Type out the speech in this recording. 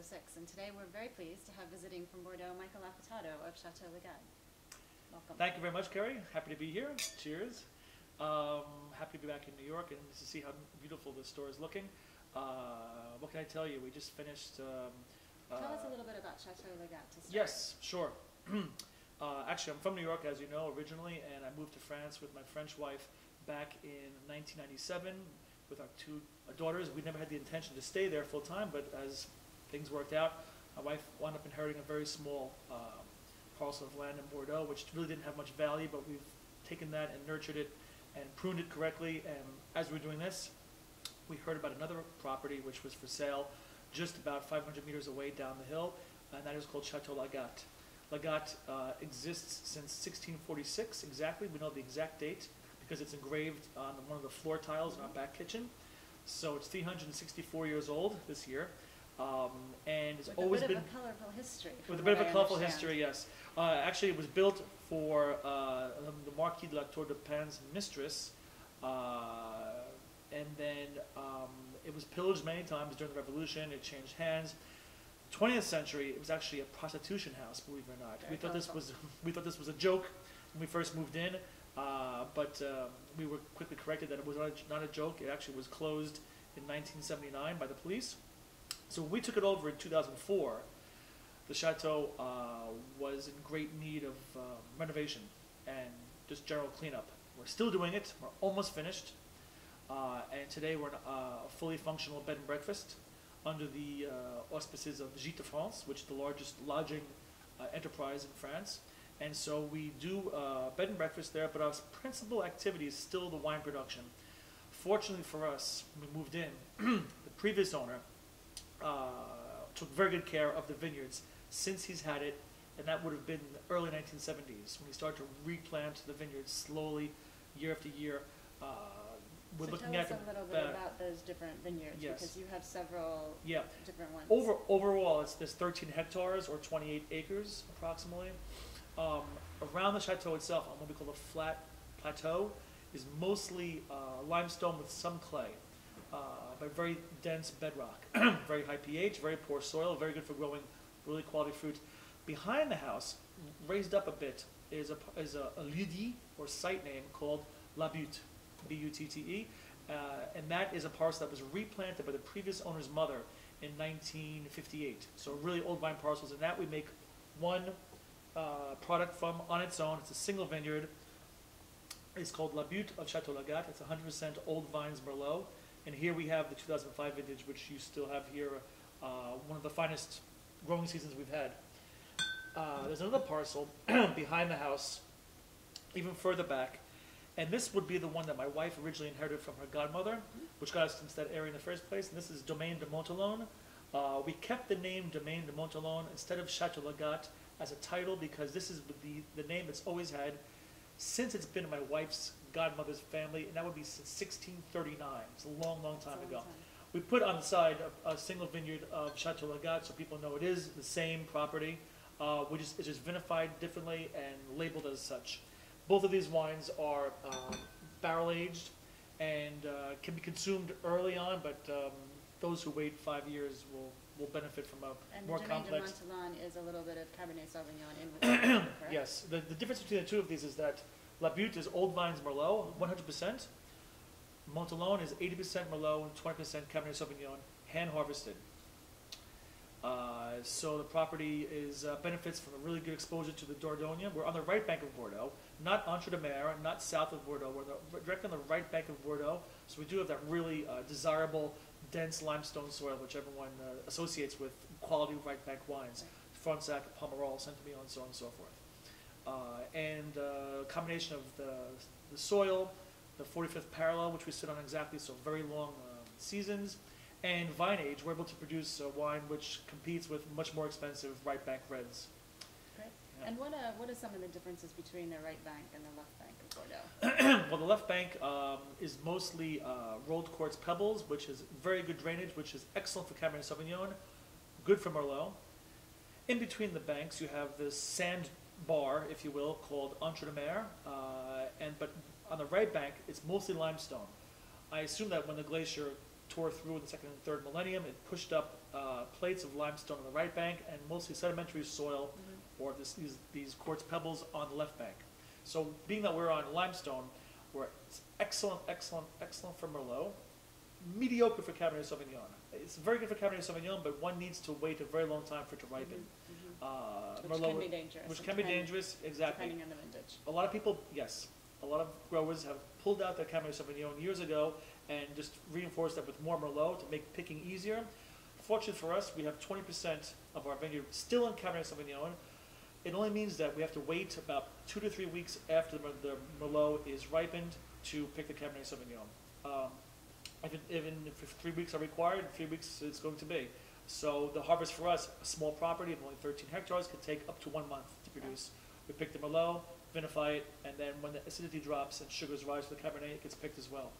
Maslow6, and today we're very pleased to have visiting from Bordeaux Michael Affatato of Chateau La Gatte. Welcome. Thank you very much, Keri. Happy to be here. Cheers. Happy to be back in New York and to see how beautiful the store is looking. What can I tell you? We just finished... Tell us a little bit about Chateau La Gatte to start. Yes, sure. Actually, I'm from New York, as you know, originally, and I moved to France with my French wife back in 1997 with our two daughters. We never had the intention to stay there full time, but as things worked out, my wife wound up inheriting a very small parcel of land in Bordeaux, which really didn't have much value, but we've taken that and nurtured it and pruned it correctly. And as we were doing this, we heard about another property which was for sale just about 500 meters away down the hill, and that is called Chateau La Gatte. La Gatte exists since 1646 exactly. We know the exact date because it's engraved on one of the floor tiles in our back kitchen. So it's 364 years old this year. And it's always been... With a bit of a colorful history. With a bit of a colorful history, yes. Actually, it was built for the Marquis de la Tour de Pin's mistress. And then it was pillaged many times during the Revolution. It changed hands. 20th century, it was actually a prostitution house, believe it or not. We thought this was a joke when we first moved in, but we were quickly corrected that it was not a joke. It actually was closed in 1979 by the police. So when we took it over in 2004, the chateau was in great need of renovation and just general cleanup. We're still doing it. We're almost finished. And today we're in a fully functional bed and breakfast under the auspices of Gîtes de France, which is the largest lodging enterprise in France. And so we do bed and breakfast there, but our principal activity is still the wine production. Fortunately for us, when we moved in, the previous owner took very good care of the vineyards since he's had it, and that would have been in the early 1970s when he started to replant the vineyards slowly, year after year. We're looking at tell us a little bit about those different vineyards, yes, because you have several different ones. Overall, there's 13 hectares or 28 acres approximately. Around the chateau itself, on what we call the flat plateau, is mostly limestone with some clay, but very dense bedrock, very high pH, very poor soil, very good for growing really quality fruit. Behind the house, raised up a bit, is a lieu-dit or site name called La Butte. B-U-T-T-E, and that is a parcel that was replanted by the previous owner's mother in 1958. So really old vine parcels, and that we make one product from on its own. It's a single vineyard. It's called La Butte of Chateau La Gatte. It's 100% old vines Merlot, and here we have the 2005 vintage, which you still have here, one of the finest growing seasons we've had. There's another parcel behind the house, even further back. And this would be the one that my wife originally inherited from her godmother, which got us into that area in the first place. And this is Domaine de Montalon. We kept the name Domaine de Montalon instead of Chateau La Gatte as a title because this is the name it's always had since it's been in my wife's godmother's family, and that would be since 1639. It's a long, long time ago. We put on the side a single vineyard of Chateau La Gatte so people know it is the same property, it's just vinified differently and labeled as such. Both of these wines are barrel aged and can be consumed early on, but those who wait 5 years will benefit from a more complex. And Domaine de Montalon is a little bit of Cabernet Sauvignon in with it, correct? Yes. The difference between the two of these is that La Butte is old vines Merlot, 100%. Montalon is 80% Merlot and 20% Cabernet Sauvignon, hand harvested. So the property benefits from a really good exposure to the Dordogne. We're on the right bank of Bordeaux, not Entre-deux-Mers, not south of Bordeaux. We're directly on the right bank of Bordeaux, so we do have that really desirable, dense limestone soil, which everyone associates with quality right bank wines. Fronsac, Pomerol, Saint-Emilion, and so on and so forth. And a combination of the soil, the 45th parallel, which we sit on exactly, so very long seasons, and vine age, we're able to produce a wine which competes with much more expensive right bank reds. Great. Yeah. And what are some of the differences between the right bank and the left bank of Bordeaux? Well, the left bank is mostly rolled quartz pebbles, which is very good drainage, which is excellent for Cabernet Sauvignon, good for Merlot. In between the banks, you have this sand bar, if you will, called Entre-deux-Mers, but on the right bank, it's mostly limestone. I assume that when the glacier tore through in the second and third millennium, it pushed up plates of limestone on the right bank and mostly sedimentary soil or these quartz pebbles on the left bank. So being that we're on limestone, it's excellent, excellent, excellent for Merlot, mediocre for Cabernet Sauvignon. It's very good for Cabernet Sauvignon, but one needs to wait a very long time for it to ripen. Which can be dangerous. Which can be dangerous, exactly. Depending on the vintage. A lot of people, yes, a lot of growers have pulled out their Cabernet Sauvignon years ago and just reinforced that with more Merlot to make picking easier. Fortunately for us, we have 20% of our vineyard still in Cabernet Sauvignon. It only means that we have to wait about 2 to 3 weeks after the Merlot is ripened to pick the Cabernet Sauvignon. Even if 3 weeks are required, 3 weeks it's going to be. So the harvest for us, a small property of only 13 hectares, could take up to 1 month to produce. We pick the Merlot, vinify it, and then when the acidity drops and sugars rise for the Cabernet, it gets picked as well.